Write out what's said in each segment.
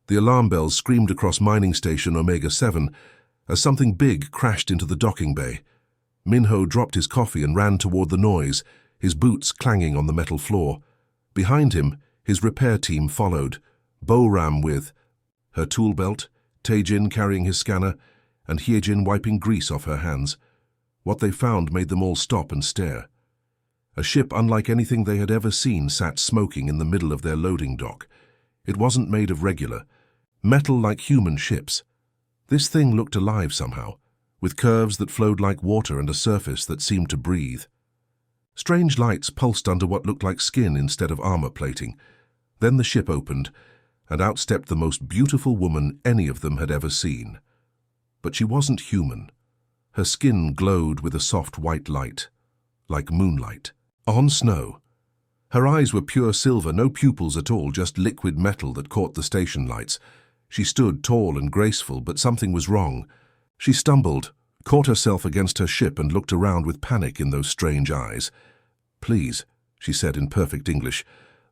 The alarm bells screamed across mining station Omega-7 as something big crashed into the docking bay. Minho dropped his coffee and ran toward the noise, his boots clanging on the metal floor. Behind him, his repair team followed, Bo-Ram with her tool belt, Tae-Jin carrying his scanner, and Hye-Jin wiping grease off her hands. What they found made them all stop and stare. A ship unlike anything they had ever seen sat smoking in the middle of their loading dock. It wasn't made of regular metal like human ships. This thing looked alive somehow, with curves that flowed like water and a surface that seemed to breathe. Strange lights pulsed under what looked like skin instead of armor plating. Then the ship opened, and out stepped the most beautiful woman any of them had ever seen. But she wasn't human. Her skin glowed with a soft white light, like moonlight on snow. Her eyes were pure silver, no pupils at all, just liquid metal that caught the station lights. She stood tall and graceful, but something was wrong. She stumbled, caught herself against her ship and looked around with panic in those strange eyes. "Please," she said in perfect English,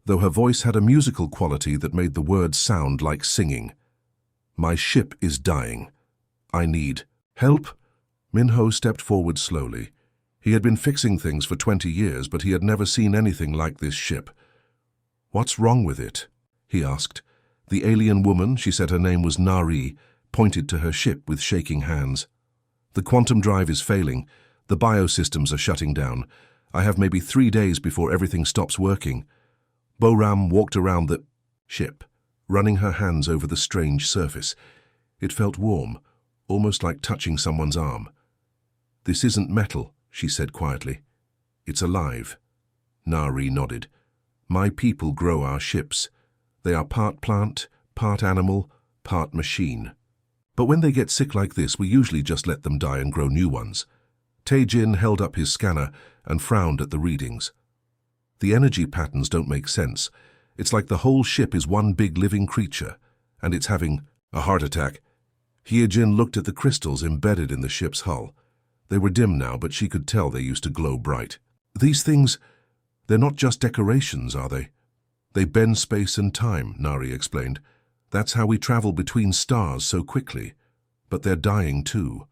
though her voice had a musical quality that made the words sound like singing. "My ship is dying. I need help." Minho stepped forward slowly. He had been fixing things for 20 years, but he had never seen anything like this ship. "What's wrong with it?" he asked. The alien woman, she said her name was Nari, pointed to her ship with shaking hands. "The quantum drive is failing. The biosystems are shutting down. I have maybe 3 days before everything stops working." Bo-Ram walked around the ship, running her hands over the strange surface. It felt warm, almost like touching someone's arm. "This isn't metal," she said quietly. "It's alive." Nari nodded. "My people grow our ships. They are part plant, part animal, part machine. But when they get sick like this, we usually just let them die and grow new ones." Tae-Jin held up his scanner and frowned at the readings. "The energy patterns don't make sense. It's like the whole ship is one big living creature, and it's having a heart attack." Hye-Jin looked at the crystals embedded in the ship's hull. They were dim now, but she could tell they used to glow bright. "These things, they're not just decorations, are they? They bend space and time," Nari explained. "That's how we travel between stars so quickly. But they're dying too.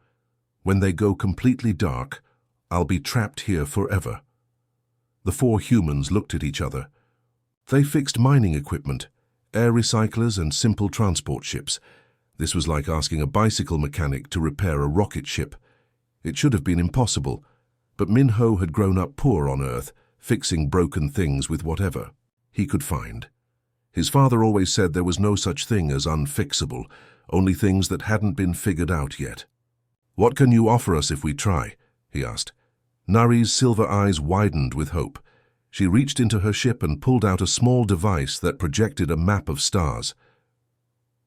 When they go completely dark, I'll be trapped here forever." The 4 humans looked at each other. They fixed mining equipment, air recyclers and simple transport ships. This was like asking a bicycle mechanic to repair a rocket ship. It should have been impossible, but Minho had grown up poor on Earth, fixing broken things with whatever he could find. His father always said there was no such thing as unfixable, only things that hadn't been figured out yet. "What can you offer us if we try?" he asked. Nari's silver eyes widened with hope. She reached into her ship and pulled out a small device that projected a map of stars.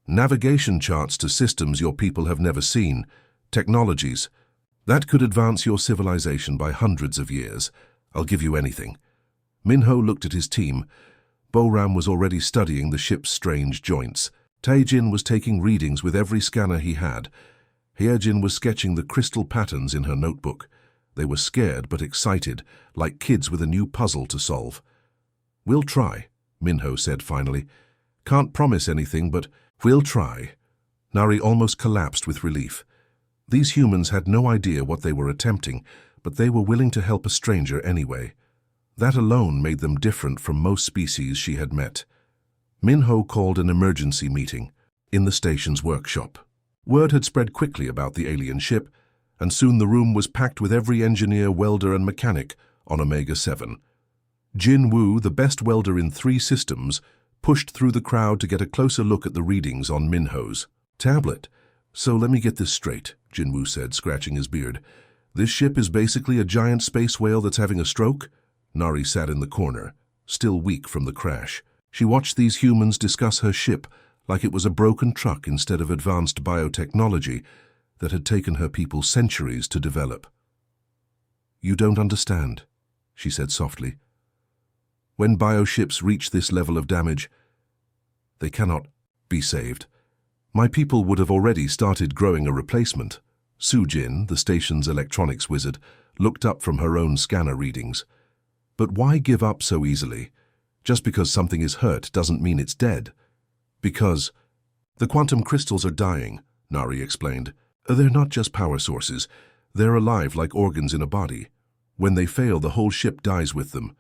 "Navigation charts to systems your people have never seen, technologies. That could advance your civilization by hundreds of years. I'll give you anything." Minho looked at his team. Bo-Ram was already studying the ship's strange joints. Tae-Jin was taking readings with every scanner he had. Hye-Jin was sketching the crystal patterns in her notebook. They were scared but excited, like kids with a new puzzle to solve. "We'll try," Minho said finally. "Can't promise anything, but we'll try." Nari almost collapsed with relief. These humans had no idea what they were attempting, but they were willing to help a stranger anyway. That alone made them different from most species she had met. Minho called an emergency meeting in the station's workshop. Word had spread quickly about the alien ship, and soon the room was packed with every engineer, welder, and mechanic on Omega-7. Jin Woo, the best welder in 3 systems, pushed through the crowd to get a closer look at the readings on Minho's tablet. "So let me get this straight," Jin Woo said, scratching his beard. "This ship is basically a giant space whale that's having a stroke?" Nari sat in the corner, still weak from the crash. She watched these humans discuss her ship like it was a broken truck instead of advanced biotechnology that had taken her people centuries to develop. "You don't understand," she said softly. "When bioships reach this level of damage, they cannot be saved. My people would have already started growing a replacement." Soo-Jin, the station's electronics wizard, looked up from her own scanner readings. "But why give up so easily? Just because something is hurt doesn't mean it's dead." "Because The quantum crystals are dying, Nari explained. They're not just power sources. They're alive like organs in a body. When they fail, the whole ship dies with them.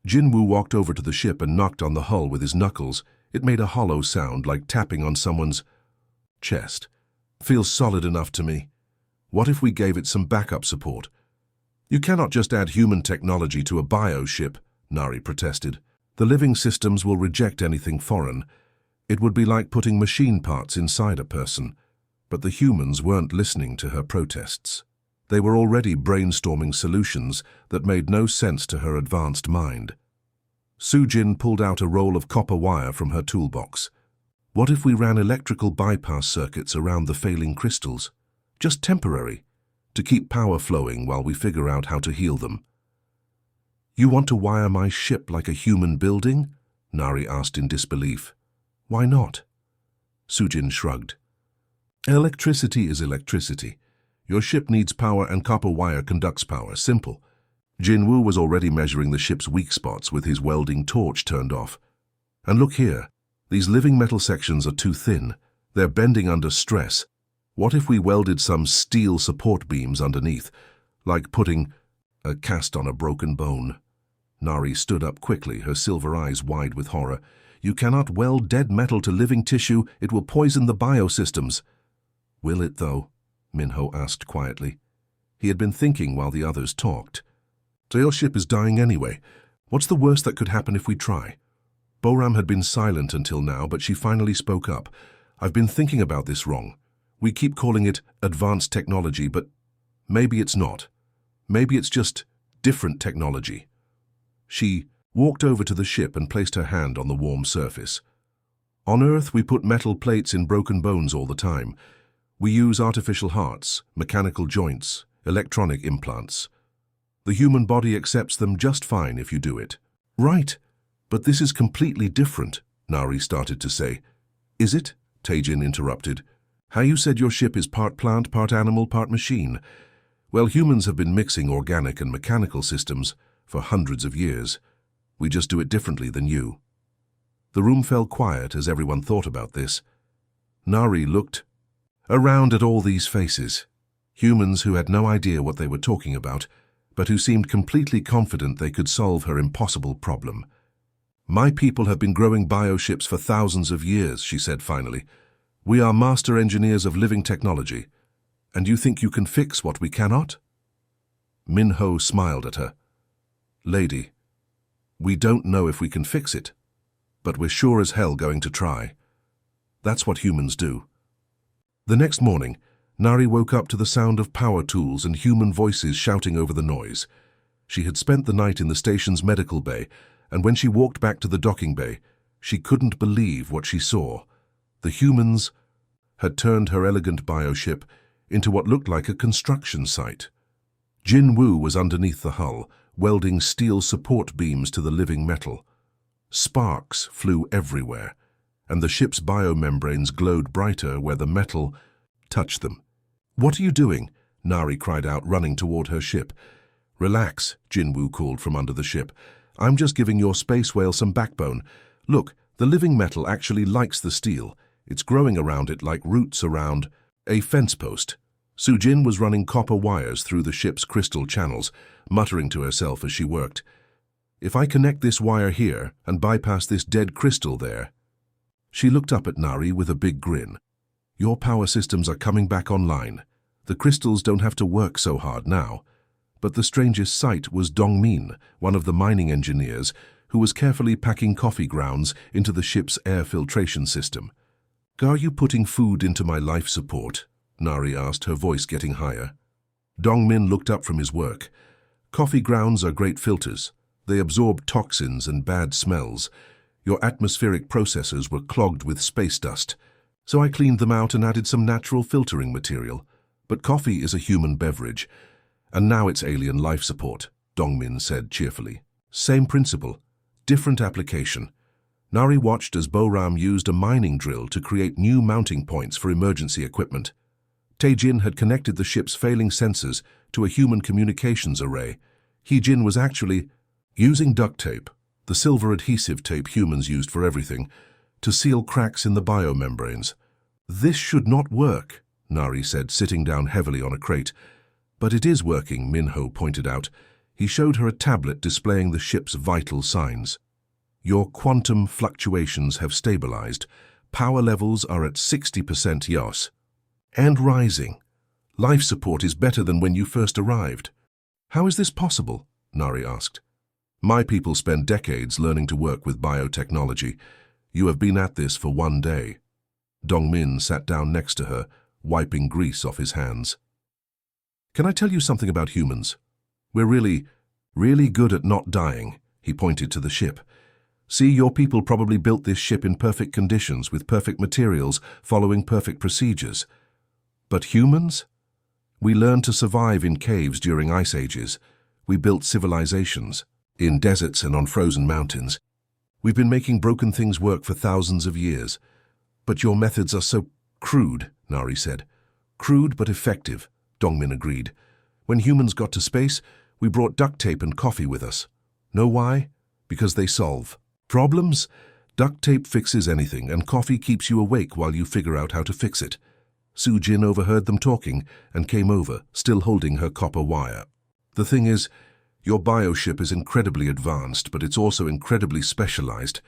Jinwoo walked over to the ship and knocked on the hull with his knuckles. It made a hollow sound like tapping on someone's chest. Feels solid enough to me. What if we gave it some backup support? You cannot just add human technology to a bio-ship, Nari protested. The living systems will reject anything foreign. It would be like putting machine parts inside a person. But the humans weren't listening to her protests. They were already brainstorming solutions that made no sense to her advanced mind. Sujin pulled out a roll of copper wire from her toolbox. What if we ran electrical bypass circuits around the failing crystals? Just temporary, to keep power flowing while we figure out how to heal them. You want to wire my ship like a human building? Nari asked in disbelief. Why not? Sujin shrugged. Electricity is electricity. Your ship needs power and copper wire conducts power. Simple. Jinwoo was already measuring the ship's weak spots with his welding torch turned off. And look here. These living metal sections are too thin. They're bending under stress. What if we welded some steel support beams underneath, like putting a cast on a broken bone? Nari stood up quickly, her silver eyes wide with horror. You cannot weld dead metal to living tissue. It will poison the biosystems. Will it, though? Minho asked quietly. He had been thinking while the others talked. So your ship is dying anyway. What's the worst that could happen if we try? Boram had been silent until now, but she finally spoke up. I've been thinking about this wrong. We keep calling it advanced technology, but maybe it's not. Maybe it's just different technology. She walked over to the ship and placed her hand on the warm surface. On Earth, we put metal plates in broken bones all the time. We use artificial hearts, mechanical joints, electronic implants. The human body accepts them just fine if you do it. Right, but this is completely different, Nari started to say. Is it? Taejin interrupted. How you said your ship is part plant, part animal, part machine. Well, humans have been mixing organic and mechanical systems for hundreds of years. We just do it differently than you. The room fell quiet as everyone thought about this. Nari looked around at all these faces. Humans who had no idea what they were talking about, but who seemed completely confident they could solve her impossible problem. My people have been growing bioships for thousands of years, she said finally. We are master engineers of living technology. And you think you can fix what we cannot? Minho smiled at her. Lady, we don't know if we can fix it, but we're sure as hell going to try. That's what humans do. The next morning, Nari woke up to the sound of power tools and human voices shouting over the noise. She had spent the night in the station's medical bay, and when she walked back to the docking bay, she couldn't believe what she saw. The humans had turned her elegant bioship into what looked like a construction site. Jinwoo was underneath the hull, welding steel support beams to the living metal. Sparks flew everywhere, and the ship's biomembranes glowed brighter where the metal touched them. What are you doing? Nari cried out, running toward her ship. Relax, Jinwoo called from under the ship. I'm just giving your space whale some backbone. Look, the living metal actually likes the steel. It's growing around it like roots around a fence post. Sujin was running copper wires through the ship's crystal channels, muttering to herself as she worked. If I connect this wire here and bypass this dead crystal there. She looked up at Nari with a big grin. Your power systems are coming back online. The crystals don't have to work so hard now. But the strangest sight was Dongmin, one of the mining engineers, who was carefully packing coffee grounds into the ship's air filtration system. Are you putting food into my life support? Nari asked, her voice getting higher. Dongmin looked up from his work. Coffee grounds are great filters. They absorb toxins and bad smells. Your atmospheric processors were clogged with space dust, so I cleaned them out and added some natural filtering material. But coffee is a human beverage, and now it's alien life support, Dongmin said cheerfully. Same principle, different application. Nari watched as Boram used a mining drill to create new mounting points for emergency equipment. Taejin had connected the ship's failing sensors to a human communications array. Heejin was actually using duct tape, the silver adhesive tape humans used for everything, to seal cracks in the biomembranes. This should not work, Nari said, sitting down heavily on a crate. But it is working, Minho pointed out. He showed her a tablet displaying the ship's vital signs. Your quantum fluctuations have stabilized. Power levels are at 60% YOS. And rising. Life support is better than when you first arrived. How is this possible? Nari asked. My people spend decades learning to work with biotechnology. You have been at this for one day. Dongmin sat down next to her, wiping grease off his hands. Can I tell you something about humans? We're really good at not dying, he pointed to the ship. See, your people probably built this ship in perfect conditions with perfect materials, following perfect procedures. But humans? We learned to survive in caves during ice ages. We built civilizations, in deserts and on frozen mountains. We've been making broken things work for thousands of years. But your methods are so crude, Nari said. Crude but effective, Dongmin agreed. When humans got to space, we brought duct tape and coffee with us. Know why? Because they solve problems. Duct tape fixes anything, and coffee keeps you awake while you figure out how to fix it. Su Jin overheard them talking and came over, still holding her copper wire. The thing is, your bioship is incredibly advanced, but it's also incredibly specialized.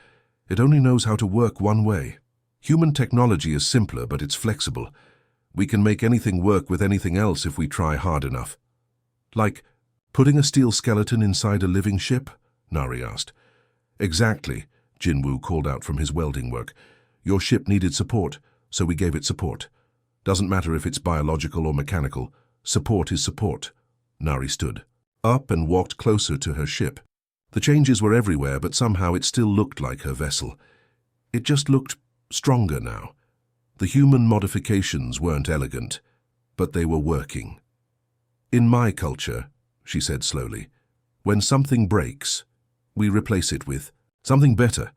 It only knows how to work one way. Human technology is simpler, but it's flexible. We can make anything work with anything else if we try hard enough. Like putting a steel skeleton inside a living ship? Nari asked. Exactly, Jinwoo called out from his welding work. Your ship needed support, so we gave it support. Doesn't matter if it's biological or mechanical. Support is support. Nari stood up and walked closer to her ship. The changes were everywhere, but somehow it still looked like her vessel. It just looked stronger now. The human modifications weren't elegant, but they were working. In my culture, she said slowly, when something breaks, we replace it with something better.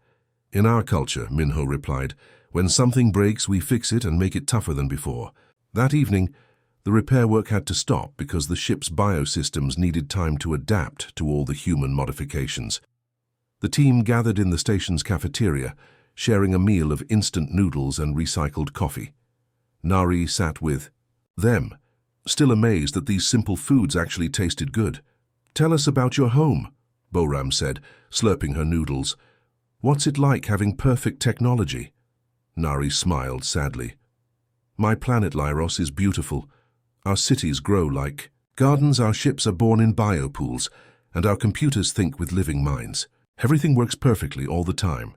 In our culture, Minho replied, when something breaks, we fix it and make it tougher than before. That evening, the repair work had to stop because the ship's biosystems needed time to adapt to all the human modifications. The team gathered in the station's cafeteria, sharing a meal of instant noodles and recycled coffee. Nari sat with them, still amazed that these simple foods actually tasted good. Tell us about your home, Boram said, slurping her noodles. What's it like having perfect technology? Nari smiled sadly. My planet Lyros is beautiful. Our cities grow like gardens, our ships are born in biopools, and our computers think with living minds. Everything works perfectly all the time.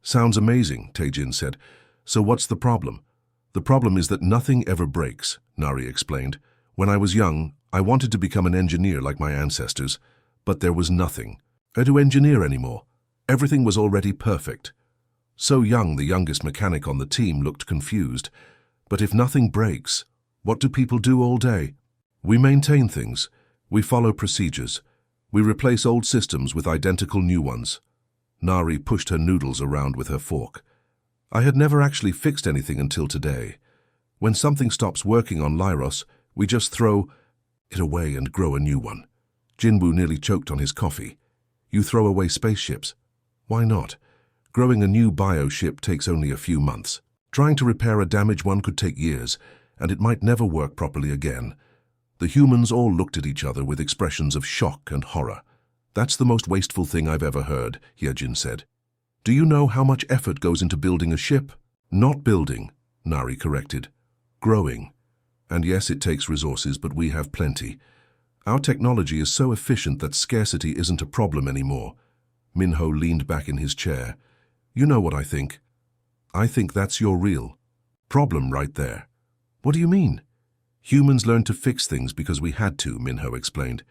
Sounds amazing, Taejin said. So what's the problem? The problem is that nothing ever breaks, Nari explained. When I was young, I wanted to become an engineer like my ancestors, but there was nothing to engineer anymore. Everything was already perfect. So young, the youngest mechanic on the team looked confused. But if nothing breaks, what do people do all day? We maintain things. We follow procedures. We replace old systems with identical new ones. Nari pushed her noodles around with her fork. I had never actually fixed anything until today. When something stops working on Lyros, we just throw it away and grow a new one. Jinwoo nearly choked on his coffee. You throw away spaceships. Why not? Growing a new bioship takes only a few months. Trying to repair a damaged one could take years, and it might never work properly again. The humans all looked at each other with expressions of shock and horror. That's the most wasteful thing I've ever heard, Hyejin said. Do you know how much effort goes into building a ship? Not building, Nari corrected. Growing. And yes, it takes resources, but we have plenty. Our technology is so efficient that scarcity isn't a problem anymore. Minho leaned back in his chair. You know what I think. I think that's your real problem right there. What do you mean? Humans learned to fix things because we had to, Minho explained.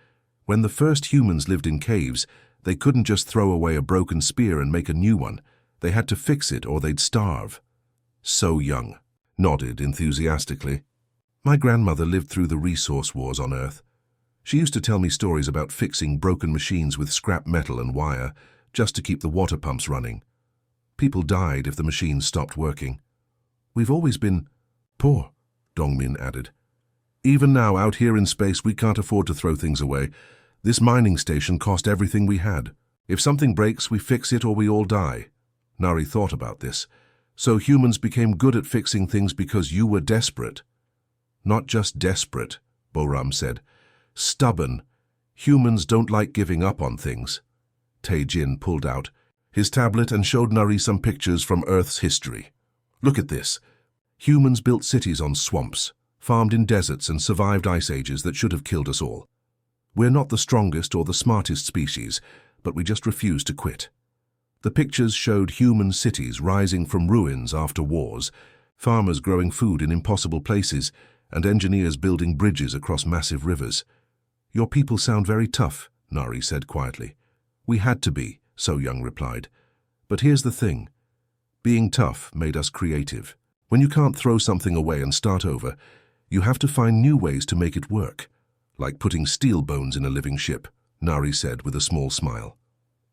When the first humans lived in caves, they couldn't just throw away a broken spear and make a new one. They had to fix it or they'd starve. So Young nodded enthusiastically. My grandmother lived through the resource wars on Earth. She used to tell me stories about fixing broken machines with scrap metal and wire just to keep the water pumps running. People died if the machines stopped working. We've always been poor, Dongmin added. Even now, out here in space, we can't afford to throw things away. This mining station cost everything we had. If something breaks, we fix it or we all die. Nari thought about this. So humans became good at fixing things because you were desperate. Not just desperate, Boram said. Stubborn. Humans don't like giving up on things. Tae-jin pulled out his tablet and showed Nari some pictures from Earth's history. Look at this. Humans built cities on swamps, farmed in deserts and survived ice ages that should have killed us all. We're not the strongest or the smartest species, but we just refuse to quit. The pictures showed human cities rising from ruins after wars, farmers growing food in impossible places, and engineers building bridges across massive rivers. Your people sound very tough, Nari said quietly. We had to be, So-young replied. But here's the thing. Being tough made us creative. When you can't throw something away and start over, you have to find new ways to make it work. Like putting steel bones in a living ship, Nari said with a small smile.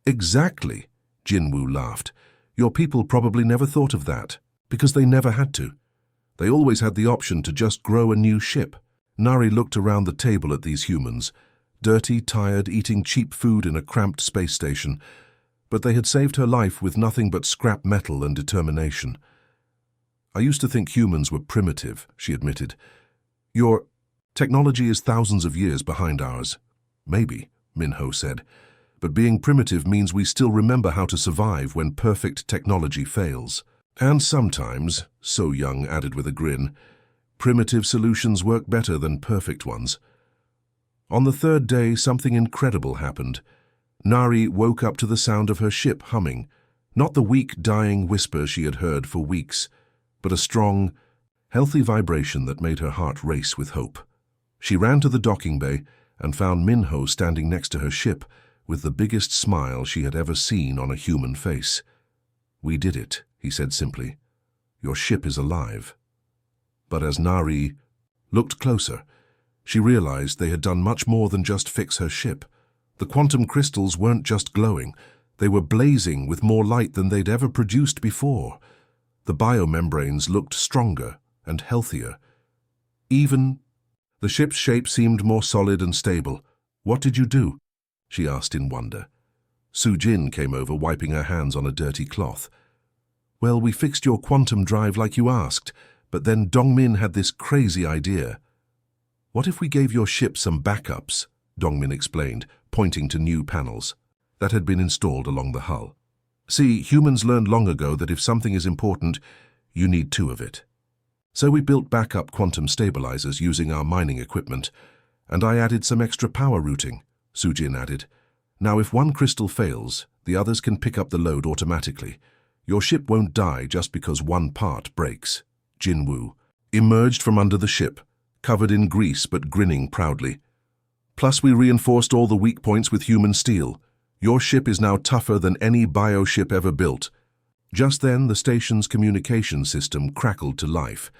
Exactly, Jinwoo laughed. Your people probably never thought of that, because they never had to. They always had the option to just grow a new ship. Nari looked around the table at these humans, dirty, tired, eating cheap food in a cramped space station, but they had saved her life with nothing but scrap metal and determination. I used to think humans were primitive, she admitted. Your technology is thousands of years behind ours. Maybe, Minho said, but being primitive means we still remember how to survive when perfect technology fails. And sometimes, So-young added with a grin, primitive solutions work better than perfect ones. On the third day, something incredible happened. Nari woke up to the sound of her ship humming, not the weak, dying whisper she had heard for weeks, but a strong, healthy vibration that made her heart race with hope. She ran to the docking bay and found Minho standing next to her ship with the biggest smile she had ever seen on a human face. We did it, he said simply. Your ship is alive. But as Nari looked closer, she realized they had done much more than just fix her ship. The quantum crystals weren't just glowing, they were blazing with more light than they'd ever produced before. The biomembranes looked stronger and healthier. Even the ship's shape seemed more solid and stable. What did you do? She asked in wonder. Soo-jin came over, wiping her hands on a dirty cloth. Well, we fixed your quantum drive like you asked, but then Dongmin had this crazy idea. What if we gave your ship some backups? Dongmin explained, pointing to new panels that had been installed along the hull. See, humans learned long ago that if something is important, you need two of it. So we built backup quantum stabilizers using our mining equipment, and I added some extra power routing, Soo-jin added. Now if one crystal fails, the others can pick up the load automatically. Your ship won't die just because one part breaks. Jinwoo emerged from under the ship, covered in grease but grinning proudly. Plus we reinforced all the weak points with human steel. Your ship is now tougher than any bio-ship ever built. Just then, the station's communication system crackled to life.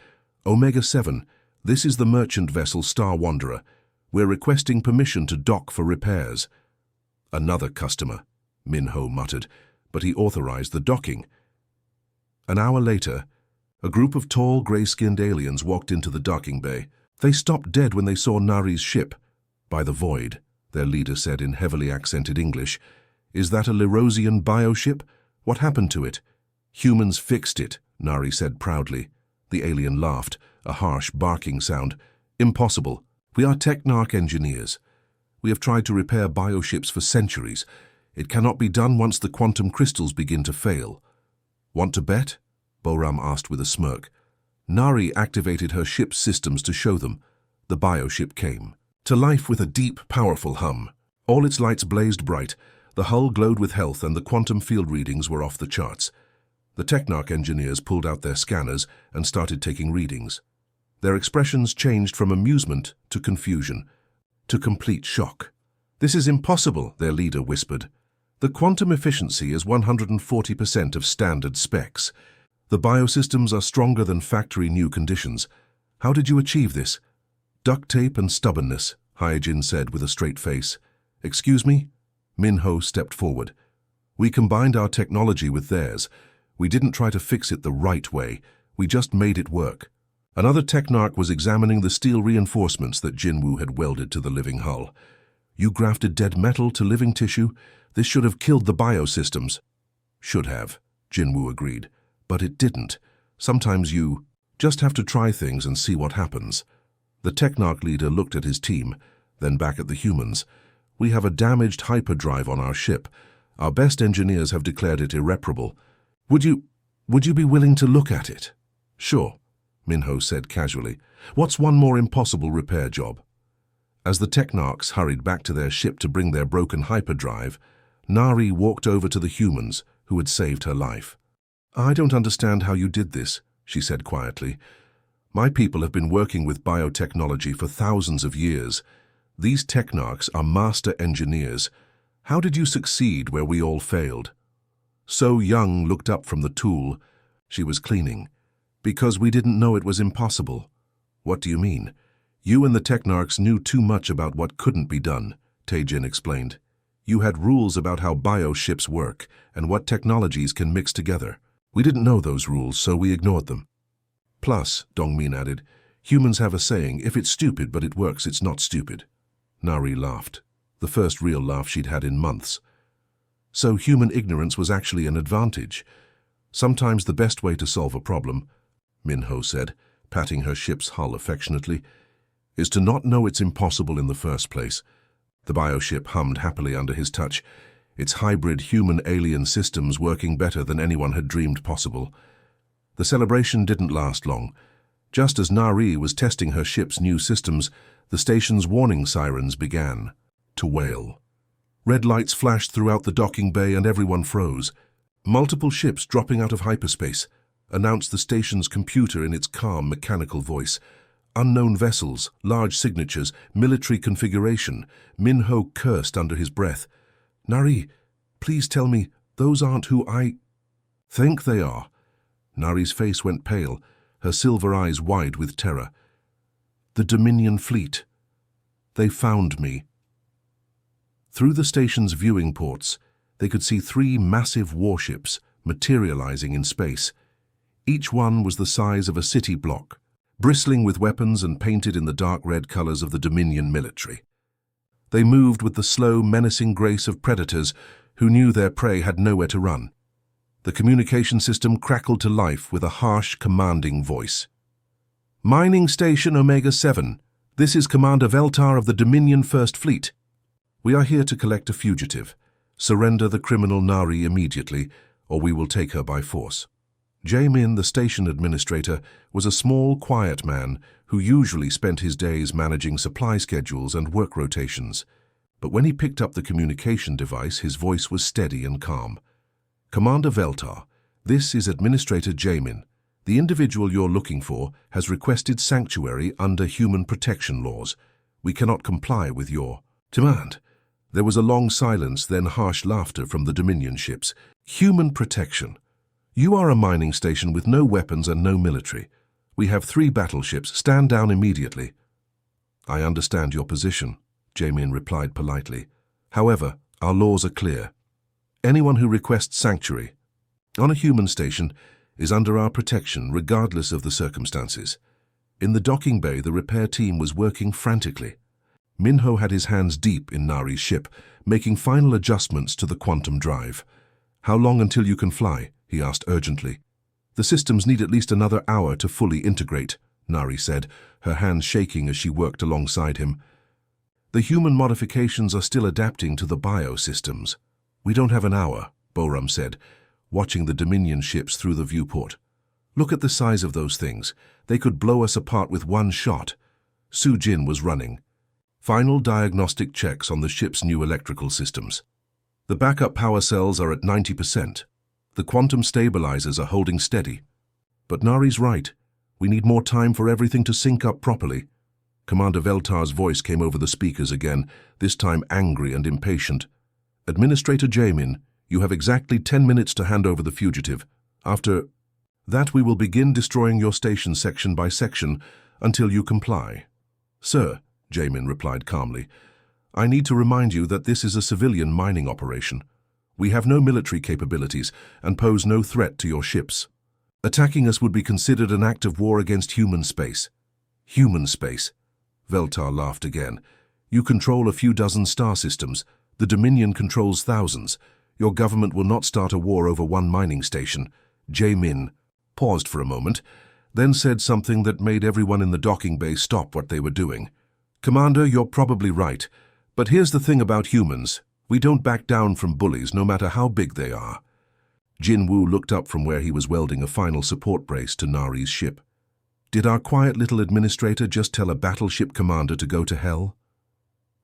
Omega-7, this is the merchant vessel Star Wanderer. We're requesting permission to dock for repairs. Another customer, Minho muttered, but he authorized the docking. An hour later, a group of tall, gray-skinned aliens walked into the docking bay. They stopped dead when they saw Nari's ship. By the void, their leader said in heavily accented English. Is that a Lyrosian bioship? What happened to it? Humans fixed it, Nari said proudly. The alien laughed, a harsh barking sound. Impossible. We are Technarch engineers. We have tried to repair bioships for centuries. It cannot be done once the quantum crystals begin to fail. Want to bet? Boram asked with a smirk. Nari activated her ship's systems to show them. The bioship came to life with a deep, powerful hum. All its lights blazed bright, the hull glowed with health, and the quantum field readings were off the charts. The Technarch engineers pulled out their scanners and started taking readings. Their expressions changed from amusement to confusion, to complete shock. This is impossible, their leader whispered. The quantum efficiency is 140% of standard specs. The biosystems are stronger than factory new conditions. How did you achieve this? Duct tape and stubbornness, Hyojin said with a straight face. Excuse me? Minho stepped forward. We combined our technology with theirs. We didn't try to fix it the right way. We just made it work. Another Technarch was examining the steel reinforcements that Jinwoo had welded to the living hull. You grafted dead metal to living tissue? This should have killed the biosystems. Should have, Jinwoo agreed. But it didn't. Sometimes you just have to try things and see what happens. The Technarch leader looked at his team, then back at the humans. We have a damaged hyperdrive on our ship. Our best engineers have declared it irreparable. Would you be willing to look at it? Sure, Minho said casually. What's one more impossible repair job? As the Technarchs hurried back to their ship to bring their broken hyperdrive, Nari walked over to the humans who had saved her life. I don't understand how you did this, she said quietly. My people have been working with biotechnology for thousands of years. These Technarchs are master engineers. How did you succeed where we all failed? So Young looked up from the tool she was cleaning. Because we didn't know it was impossible. What do you mean? You and the Technarchs knew too much about what couldn't be done, Taejin explained. You had rules about how bioships work and what technologies can mix together. We didn't know those rules, so we ignored them. Plus, Dongmin added, humans have a saying, if it's stupid but it works, it's not stupid. Nari laughed, the first real laugh she'd had in months. So human ignorance was actually an advantage. Sometimes the best way to solve a problem, Minho said, patting her ship's hull affectionately, is to not know it's impossible in the first place. The bioship hummed happily under his touch, its hybrid human-alien systems working better than anyone had dreamed possible. The celebration didn't last long. Just as Nari was testing her ship's new systems, the station's warning sirens began to wail. Red lights flashed throughout the docking bay and everyone froze. Multiple ships dropping out of hyperspace, announced the station's computer in its calm mechanical voice. Unknown vessels, large signatures, military configuration. Minho cursed under his breath. Nari, please tell me, those aren't who I think they are. Nari's face went pale, her silver eyes wide with terror. The Dominion fleet. They found me. Through the station's viewing ports, they could see 3 massive warships materializing in space. Each one was the size of a city block, bristling with weapons and painted in the dark red colors of the Dominion military. They moved with the slow, menacing grace of predators who knew their prey had nowhere to run. The communication system crackled to life with a harsh, commanding voice. Mining Station Omega-7. This is Commander Veltar of the Dominion First Fleet. We are here to collect a fugitive. Surrender the criminal Nari immediately, or we will take her by force. Jae-min, the station administrator, was a small, quiet man who usually spent his days managing supply schedules and work rotations. But when he picked up the communication device, his voice was steady and calm. Commander Veltar, this is Administrator Jae-min. The individual you're looking for has requested sanctuary under human protection laws. We cannot comply with your demand. There was a long silence, then harsh laughter from the Dominion ships. Human protection. You are a mining station with no weapons and no military. We have 3 battleships. Stand down immediately. I understand your position, Jae-min replied politely. However, our laws are clear. Anyone who requests sanctuary on a human station is under our protection regardless of the circumstances. In the docking bay, the repair team was working frantically. Minho had his hands deep in Nari's ship, making final adjustments to the quantum drive. How long until you can fly? He asked urgently. The systems need at least another hour to fully integrate, Nari said, her hands shaking as she worked alongside him. The human modifications are still adapting to the biosystems. We don't have an hour, Boram said, watching the Dominion ships through the viewport. Look at the size of those things. They could blow us apart with one shot. Su Jin was running. Final diagnostic checks on the ship's new electrical systems. The backup power cells are at 90%. The quantum stabilizers are holding steady. But Nari's right. We need more time for everything to sync up properly. Commander Veltar's voice came over the speakers again, this time angry and impatient. Administrator Jae-min, you have exactly 10 minutes to hand over the fugitive. After that, we will begin destroying your station section by section until you comply. Sir, Jae-min replied calmly, I need to remind you that this is a civilian mining operation. We have no military capabilities and pose no threat to your ships. Attacking us would be considered an act of war against human space. Human space. Veltar laughed again. You control a few dozen star systems. The Dominion controls thousands. Your government will not start a war over one mining station. Jae-min, paused for a moment, then said something that made everyone in the docking bay stop what they were doing. "Commander, you're probably right. But here's the thing about humans. We don't back down from bullies, no matter how big they are." Jin Woo looked up from where he was welding a final support brace to Nari's ship. "Did our quiet little administrator just tell a battleship commander to go to hell?"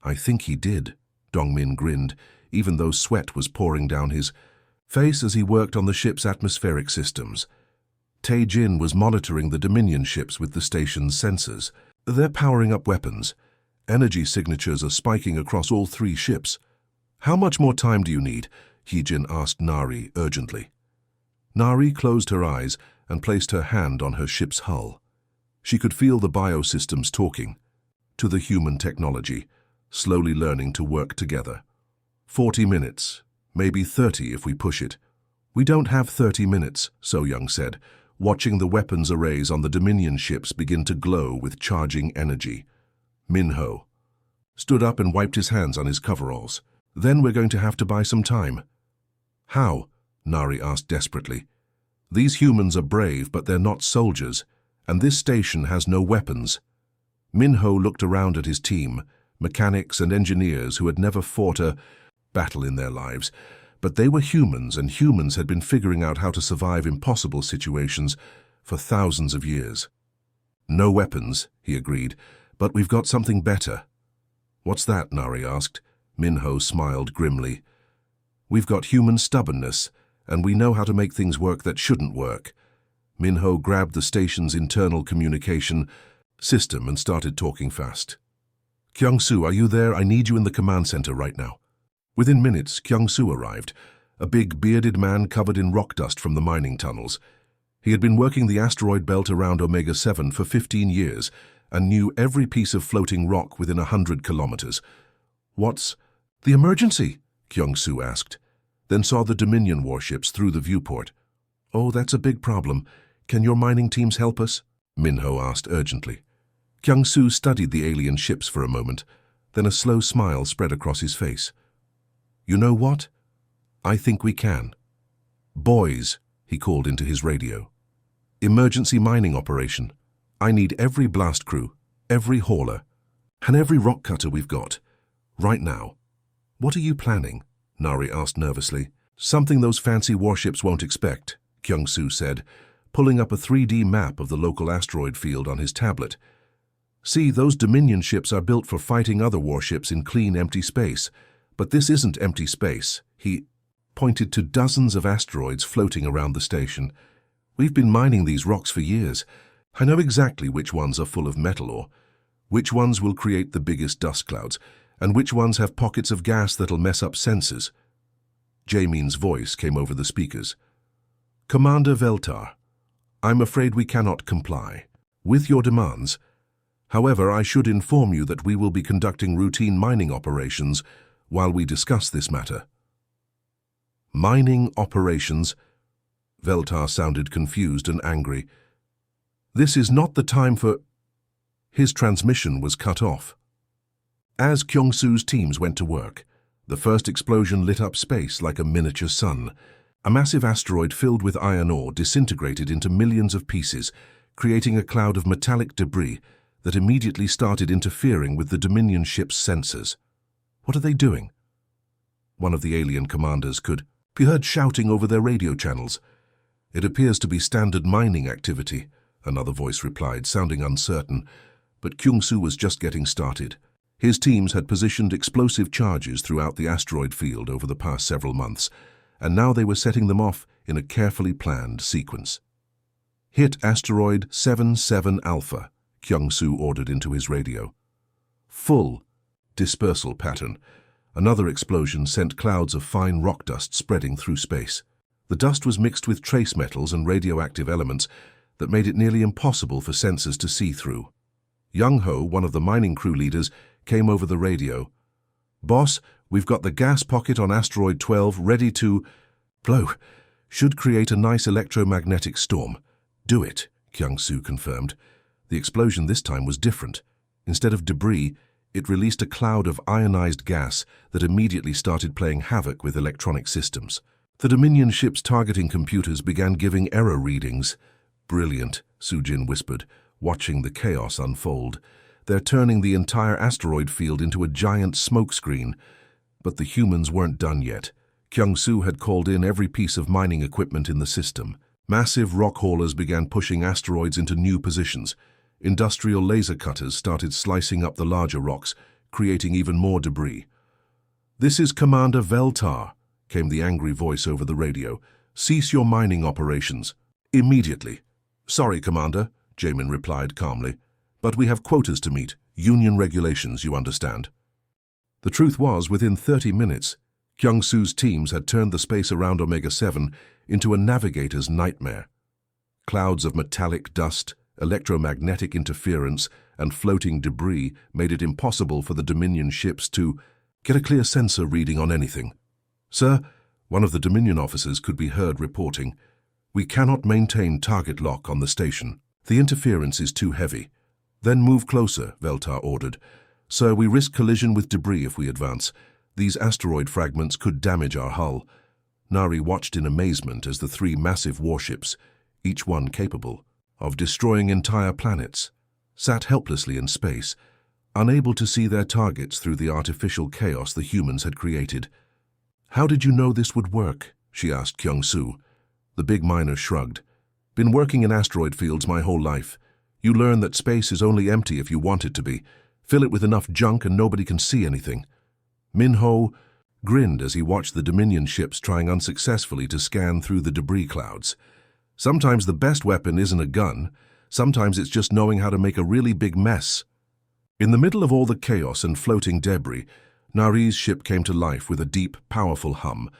"I think he did," Dongmin grinned, even though sweat was pouring down his face as he worked on the ship's atmospheric systems. Tae-jin was monitoring the Dominion ships with the station's sensors. They're powering up weapons. Energy signatures are spiking across all 3 ships. "How much more time do you need?" Hee-jin asked Nari urgently. Nari closed her eyes and placed her hand on her ship's hull. She could feel the biosystems talking to the human technology, slowly learning to work together. 40 minutes, maybe 30 if we push it. "We don't have 30 minutes, So-young said, watching the weapons arrays on the Dominion ships begin to glow with charging energy. Min-ho stood up and wiped his hands on his coveralls. "Then we're going to have to buy some time." "How?" Nari asked desperately. "These humans are brave, but they're not soldiers, and this station has no weapons." Min-ho looked around at his team, mechanics and engineers who had never fought a battle in their lives, but they were humans, and humans had been figuring out how to survive impossible situations for thousands of years. "No weapons," he agreed, "but we've got something better." "What's that?" Nari asked. Min-ho smiled grimly. "We've got human stubbornness, and we know how to make things work that shouldn't work." Min-ho grabbed the station's internal communication system and started talking fast. "Kyung-soo, are you there? I need you in the command center right now." Within minutes, Kyung-soo arrived, a big bearded man covered in rock dust from the mining tunnels. He had been working the asteroid belt around Omega-7 for 15 years and knew every piece of floating rock within 100 kilometers. "What's the emergency?" Kyung-soo asked, then saw the Dominion warships through the viewport. "Oh, that's a big problem. Can your mining teams help us?" Min-ho asked urgently. Kyung-soo studied the alien ships for a moment, then a slow smile spread across his face. "You know what? I think we can." "Boys," he called into his radio. "Emergency mining operation. I need every blast crew, every hauler, and every rock cutter we've got. Right now." "What are you planning?" Nari asked nervously. "Something those fancy warships won't expect," Kyung-soo said, pulling up a 3D map of the local asteroid field on his tablet. "See, those Dominion ships are built for fighting other warships in clean, empty space. But this isn't empty space." He pointed to dozens of asteroids floating around the station. "We've been mining these rocks for years. I know exactly which ones are full of metal ore, which ones will create the biggest dust clouds, and which ones have pockets of gas that'll mess up sensors." Jamin's voice came over the speakers. "Commander Veltar, I'm afraid we cannot comply with your demands. However, I should inform you that we will be conducting routine mining operations while we discuss this matter." "Mining operations?" Veltar sounded confused and angry. "This is not the time for—" His transmission was cut off. As Kyung-soo's teams went to work, the first explosion lit up space like a miniature sun. A massive asteroid filled with iron ore disintegrated into millions of pieces, creating a cloud of metallic debris that immediately started interfering with the Dominion ship's sensors. "What are they doing?" One of the alien commanders could be heard shouting over their radio channels. "It appears to be standard mining activity," another voice replied, sounding uncertain, but Kyung-soo was just getting started. His teams had positioned explosive charges throughout the asteroid field over the past several months, and now they were setting them off in a carefully planned sequence. "Hit asteroid 77 Alpha," Kyung-soo ordered into his radio. Full dispersal pattern. Another explosion sent clouds of fine rock dust spreading through space. The dust was mixed with trace metals and radioactive elements that made it nearly impossible for sensors to see through. Young-ho, one of the mining crew leaders, came over the radio. "Boss, we've got the gas pocket on asteroid 12 ready to blow. Should create a nice electromagnetic storm." "Do it," Kyung-soo confirmed. The explosion this time was different. Instead of debris, it released a cloud of ionized gas that immediately started playing havoc with electronic systems. The Dominion ship's targeting computers began giving error readings, Brilliant, Sujin whispered, watching the chaos unfold. They're turning the entire asteroid field into a giant smokescreen. But the humans weren't done yet. Kyung-soo had called in every piece of mining equipment in the system. Massive rock haulers began pushing asteroids into new positions. Industrial laser cutters started slicing up the larger rocks, creating even more debris. "This is Commander Veltar," came the angry voice over the radio. "Cease your mining operations. Immediately." "Sorry, Commander," Jamin replied calmly. "But we have quotas to meet. Union regulations, you understand." The truth was, within 30 minutes, Kyung-soo's teams had turned the space around Omega-7 into a navigator's nightmare. Clouds of metallic dust, electromagnetic interference, and floating debris made it impossible for the Dominion ships to get a clear sensor reading on anything. "Sir," one of the Dominion officers could be heard reporting, "we cannot maintain target lock on the station. The interference is too heavy." "Then move closer," Veltar ordered. "Sir, we risk collision with debris if we advance. These asteroid fragments could damage our hull." Nari watched in amazement as the three massive warships, each one capable of destroying entire planets, sat helplessly in space, unable to see their targets through the artificial chaos the humans had created. "How did you know this would work?" she asked Kyung-soo. The big miner shrugged. "Been working in asteroid fields my whole life. You learn that space is only empty if you want it to be. Fill it with enough junk and nobody can see anything." Min-ho grinned as he watched the Dominion ships trying unsuccessfully to scan through the debris clouds. Sometimes the best weapon isn't a gun. Sometimes it's just knowing how to make a really big mess. In the middle of all the chaos and floating debris, Nari's ship came to life with a deep, powerful hum.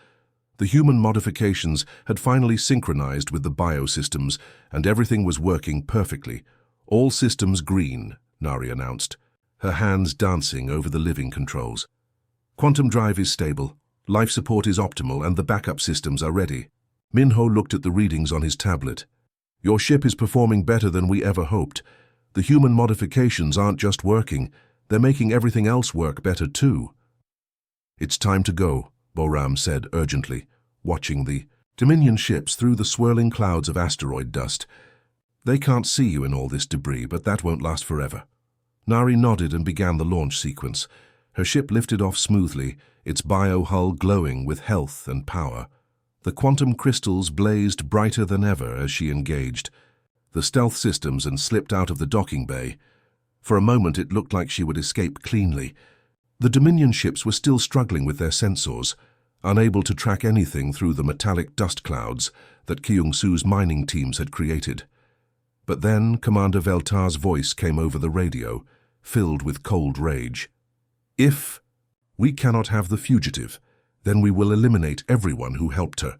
The human modifications had finally synchronized with the biosystems, and everything was working perfectly. "All systems green," Nari announced, her hands dancing over the living controls. "Quantum drive is stable, life support is optimal, and the backup systems are ready." Min-ho looked at the readings on his tablet. "Your ship is performing better than we ever hoped. The human modifications aren't just working, they're making everything else work better too." "It's time to go," Boram said urgently, watching the Dominion ships through the swirling clouds of asteroid dust. "They can't see you in all this debris, but that won't last forever." Nari nodded and began the launch sequence. Her ship lifted off smoothly, its bio-hull glowing with health and power. The quantum crystals blazed brighter than ever as she engaged the stealth systems and slipped out of the docking bay. For a moment it looked like she would escape cleanly. The Dominion ships were still struggling with their sensors, unable to track anything through the metallic dust clouds that Kyung-soo's mining teams had created. But then Commander Veltar's voice came over the radio, filled with cold rage. "If we cannot have the fugitive, then we will eliminate everyone who helped her.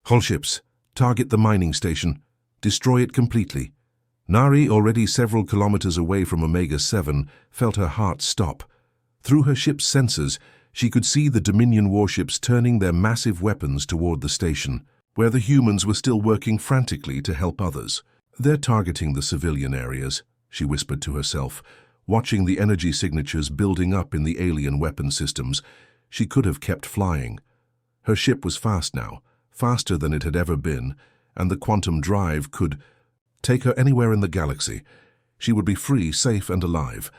Hull ships, target the mining station, destroy it completely." Nari, already several kilometers away from Omega-7, felt her heart stop. Through her ship's sensors, she could see the Dominion warships turning their massive weapons toward the station, where the humans were still working frantically to help others. "They're targeting the civilian areas," she whispered to herself. Watching the energy signatures building up in the alien weapon systems, she could have kept flying. Her ship was fast now, faster than it had ever been, and the quantum drive could take her anywhere in the galaxy. She would be free, safe, and alive.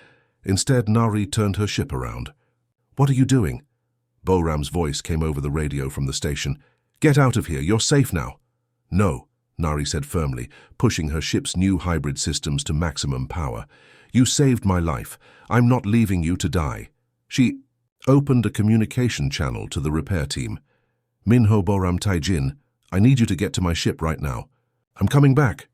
Instead, Nari turned her ship around. "What are you doing?" Boram's voice came over the radio from the station. "Get out of here, you're safe now." "No," Nari said firmly, pushing her ship's new hybrid systems to maximum power. "You saved my life. I'm not leaving you to die." She opened a communication channel to the repair team. "Min-ho, Boram, Taejin, I need you to get to my ship right now." "I'm coming back."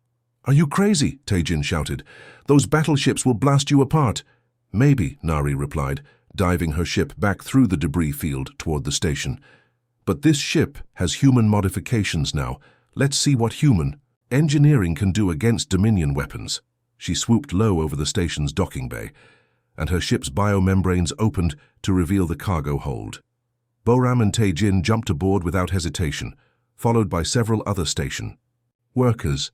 "Are you crazy?" Taejin shouted. "Those battleships will blast you apart." "Maybe," Nari replied, diving her ship back through the debris field toward the station. "But this ship has human modifications now. Let's see what human engineering can do against Dominion weapons." She swooped low over the station's docking bay, and her ship's biomembranes opened to reveal the cargo hold. Boram and Taejin jumped aboard without hesitation, followed by several other station workers.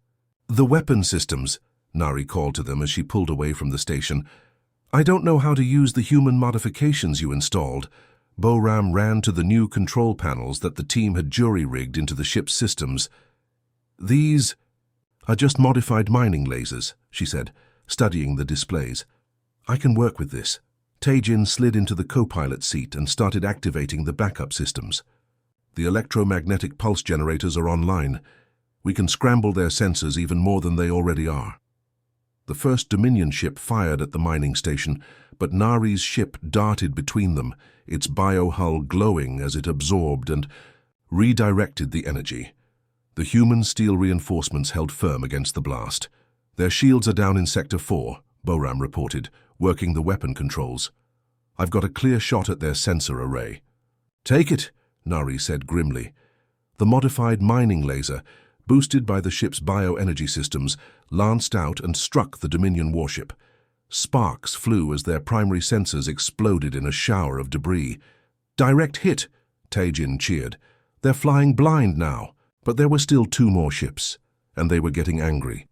"The weapon systems," Nari called to them as she pulled away from the station. "I don't know how to use the human modifications you installed." Boram ran to the new control panels that the team had jury-rigged into the ship's systems. "These "Are just modified mining lasers," she said, studying the displays. "I can work with this." Tae-jin slid into the co-pilot seat and started activating the backup systems. "The electromagnetic pulse generators are online. We can scramble their sensors even more than they already are." The first Dominion ship fired at the mining station, but Nari's ship darted between them, its biohull glowing as it absorbed and redirected the energy. The human steel reinforcements held firm against the blast. "Their shields are down in Sector 4, Boram reported, working the weapon controls. "I've got a clear shot at their sensor array." "Take it," Nari said grimly. The modified mining laser, boosted by the ship's bioenergy systems, lanced out and struck the Dominion warship. Sparks flew as their primary sensors exploded in a shower of debris. "Direct hit," Tae-jin cheered. "They're flying blind now." But there were still 2 more ships, and they were getting angry.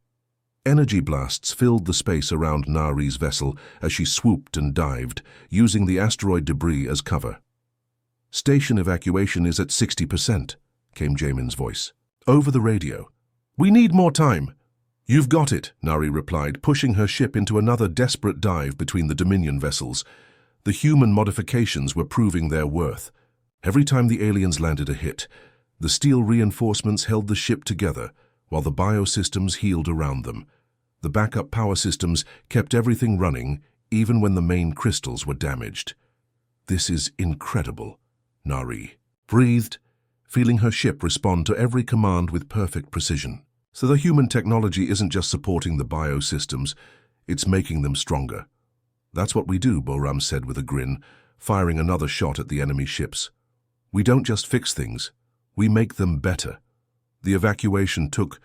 Energy blasts filled the space around Nari's vessel as she swooped and dived, using the asteroid debris as cover. "Station evacuation is at 60%, came Jamin's voice. Over the radio. "We need more time." "You've got it," Nari replied, pushing her ship into another desperate dive between the Dominion vessels. The human modifications were proving their worth. Every time the aliens landed a hit, the steel reinforcements held the ship together, while the biosystems healed around them. The backup power systems kept everything running, even when the main crystals were damaged. "This is incredible," Nari breathed, feeling her ship respond to every command with perfect precision. So the human technology isn't just supporting the biosystems, it's making them stronger. "That's what we do," Boram said with a grin, firing another shot at the enemy ships. "We don't just fix things, we make them better." The evacuation took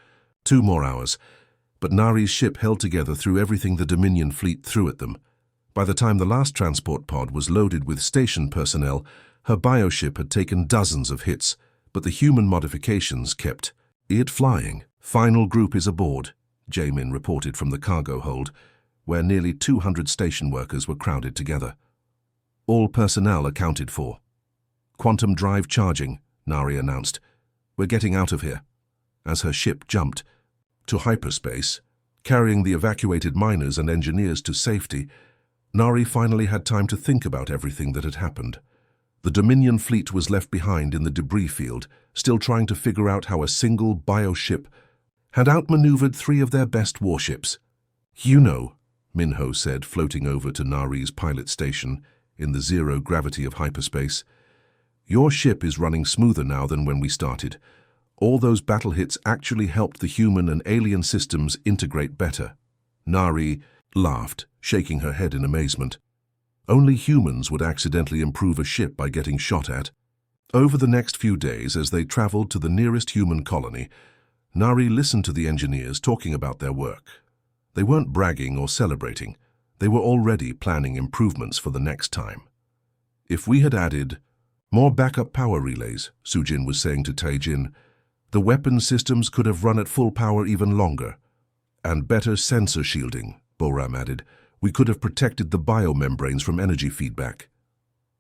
2 more hours, but Nari's ship held together through everything the Dominion fleet threw at them. By the time the last transport pod was loaded with station personnel, her bioship had taken dozens of hits, but the human modifications kept it flying. "Final group is aboard," Jamin reported from the cargo hold, where nearly 200 station workers were crowded together. "All personnel accounted for." "Quantum drive charging," Nari announced. "We're getting out of here." As her ship jumped to hyperspace, carrying the evacuated miners and engineers to safety, Nari finally had time to think about everything that had happened. The Dominion fleet was left behind in the debris field, still trying to figure out how a single bioship had outmaneuvered 3 of their best warships. "You know," Minho said, floating over to Nari's pilot station in the zero gravity of hyperspace, "your ship is running smoother now than when we started. All those battle hits actually helped the human and alien systems integrate better." Nari laughed, shaking her head in amazement. Only humans would accidentally improve a ship by getting shot at. Over the next few days, as they traveled to the nearest human colony, Nari listened to the engineers talking about their work. They weren't bragging or celebrating. They were already planning improvements for the next time. "If we had added more backup power relays," Sujin was saying to Tae-jin, "the weapon systems could have run at full power even longer. And better sensor shielding," Boram added. "We could have protected the biomembranes from energy feedback."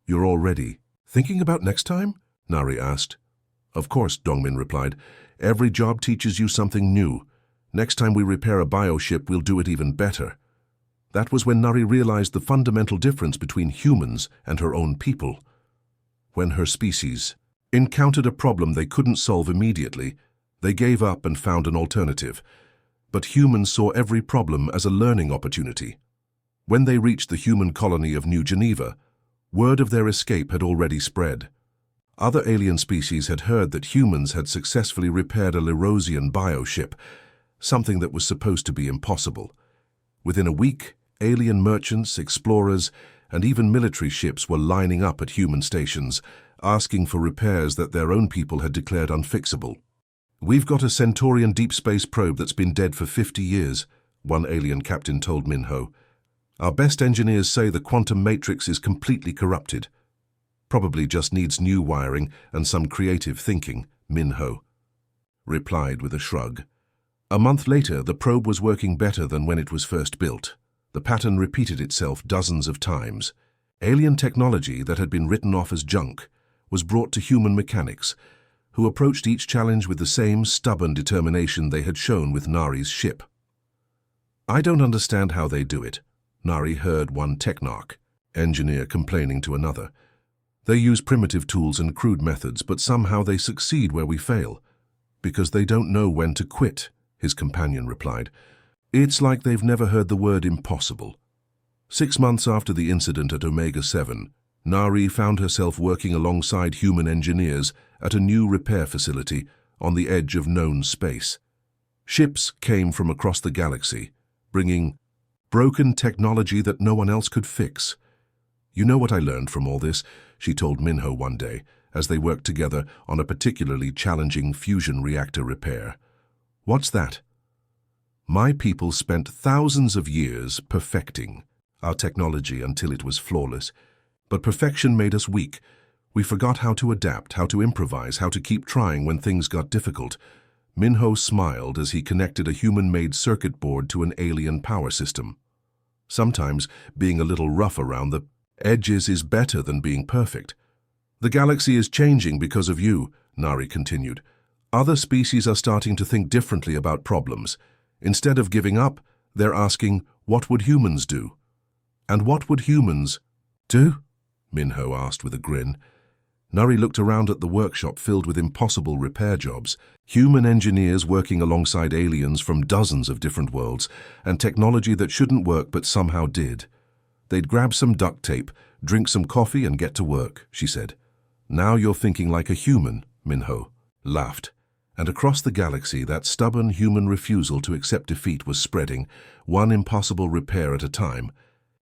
"You're already thinking about next time?" Nari asked. "Of course," Dongmin replied. "Every job teaches you something new. Next time we repair a bioship, we'll do it even better." That was when Nari realized the fundamental difference between humans and her own people. When her species encountered a problem they couldn't solve immediately, they gave up and found an alternative. But humans saw every problem as a learning opportunity. When they reached the human colony of New Geneva, word of their escape had already spread. Other alien species had heard that humans had successfully repaired a Lerosian bioship, something that was supposed to be impossible. Within a week, alien merchants, explorers, and even military ships were lining up at human stations, asking for repairs that their own people had declared unfixable. "We've got a Centaurian deep space probe that's been dead for 50 years, one alien captain told Minho. "Our best engineers say the quantum matrix is completely corrupted. Probably just needs new wiring and some creative thinking," Minho replied with a shrug. A month later, the probe was working better than when it was first built. The pattern repeated itself dozens of times. Alien technology that had been written off as junk was brought to human mechanics. who approached each challenge with the same stubborn determination they had shown with Nari's ship. "I don't understand how they do it," Nari heard one technarch, engineer, complaining to another. "They use primitive tools and crude methods, but somehow they succeed where we fail. Because they don't know when to quit," his companion replied. "It's like they've never heard the word impossible." 6 months after the incident at Omega-7, Nari found herself working alongside human engineers at a new repair facility on the edge of known space. Ships came from across the galaxy, bringing broken technology that no one else could fix. "You know what I learned from all this?" she told Minho one day, as they worked together on a particularly challenging fusion reactor repair. "What's that?" "My people spent thousands of years perfecting our technology until it was flawless. But perfection made us weak. We forgot how to adapt, how to improvise, how to keep trying when things got difficult." Minho smiled as he connected a human-made circuit board to an alien power system. "Sometimes being a little rough around the edges is better than being perfect." "The galaxy is changing because of you," Nari continued. "Other species are starting to think differently about problems. Instead of giving up, they're asking, what would humans do?" "And what would humans do?" Minho asked with a grin. Nari looked around at the workshop filled with impossible repair jobs, human engineers working alongside aliens from dozens of different worlds, and technology that shouldn't work but somehow did. "They'd grab some duct tape, drink some coffee and get to work," she said. "Now you're thinking like a human," Minho laughed. And across the galaxy, that stubborn human refusal to accept defeat was spreading, one impossible repair at a time.